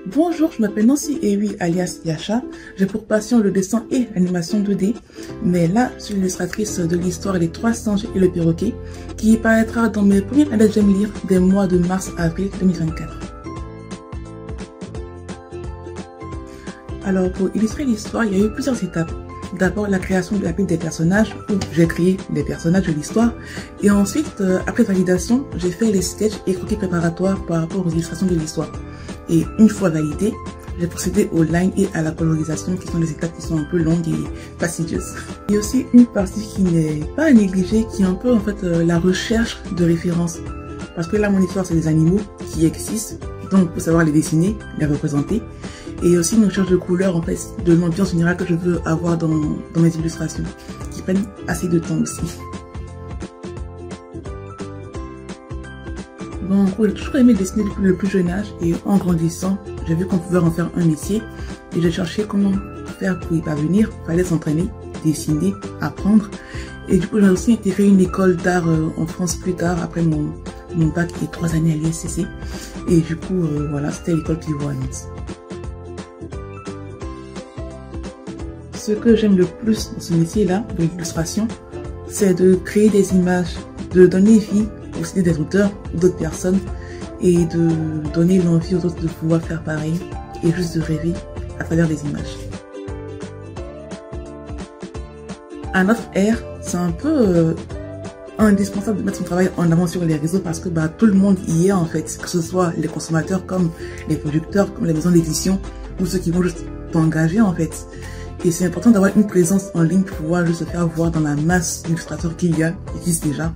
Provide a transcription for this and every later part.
Bonjour, je m'appelle Nancy Ewi alias Yasha. J'ai pour passion le dessin et l'animation 2D. Mais là, je suis l'illustratrice de l'histoire Les 3 singes et le perroquet qui paraîtra dans mes premiers annales J'aime lire des mois de mars-avril 2024. Alors, pour illustrer l'histoire, il y a eu plusieurs étapes. D'abord, la création de la pile des personnages, où j'ai créé des personnages de l'histoire. Et ensuite, après validation, j'ai fait les sketchs et croquis préparatoires par rapport aux illustrations de l'histoire. Et une fois validé, j'ai procédé au line et à la colorisation, qui sont des étapes qui sont un peu longues et fastidieuses. Il y a aussi une partie qui n'est pas à négliger, qui est un peu en fait la recherche de références. Parce que là, mon histoire, c'est des animaux qui existent, donc il faut savoir les dessiner, les représenter. Et aussi une recherche de couleurs, en fait, de l'ambiance générale que je veux avoir dans mes illustrations, qui prennent assez de temps aussi. Bon, en gros, j'ai toujours aimé dessiner depuis le plus jeune âge, et en grandissant, j'ai vu qu'on pouvait en faire un métier, et j'ai cherché comment faire pour y parvenir. Il fallait s'entraîner, dessiner, apprendre. Et du coup, j'ai aussi intégré une école d'art en France plus tard, après mon bac et 3 années à l'ISCC. Et du coup, voilà, c'était l'école Pivot à Nice. Ce que j'aime le plus dans ce métier-là, de l'illustration, c'est de créer des images, de donner vie aux idées des auteurs ou d'autres personnes et de donner l'envie aux autres de pouvoir faire pareil et juste de rêver à travers des images. À notre ère, c'est un peu indispensable de mettre son travail en avant sur les réseaux parce que tout le monde y est en fait, que ce soit les consommateurs comme les producteurs, comme les maisons d'édition ou ceux qui vont juste t'engager en fait. Et c'est important d'avoir une présence en ligne pour pouvoir juste se faire voir dans la masse d'illustrateurs qu'il y a, qui existent déjà.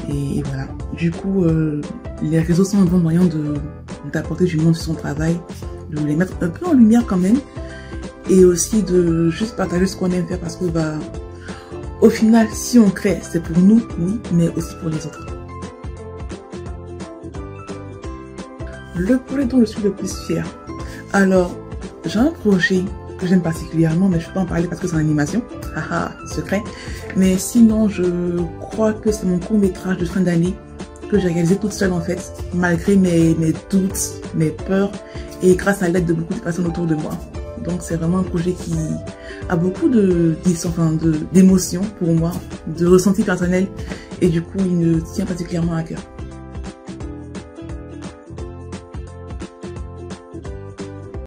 Et voilà. Du coup, les réseaux sont un bon moyen d'apporter du monde sur son travail, de les mettre un peu en lumière quand même. Et aussi de juste partager ce qu'on aime faire parce que au final, si on crée, c'est pour nous, oui, mais aussi pour les autres. Le projet dont je suis le plus fière. Alors, j'ai un projet que j'aime particulièrement, mais je ne peux pas en parler parce que c'est en animation. Haha, secret. Mais sinon, je crois que c'est mon court-métrage de fin d'année que j'ai réalisé toute seule en fait, malgré mes doutes, mes peurs et grâce à l'aide de beaucoup de personnes autour de moi. Donc c'est vraiment un projet qui a beaucoup d'émotions pour moi, de ressentis personnels et du coup il me tient particulièrement à cœur.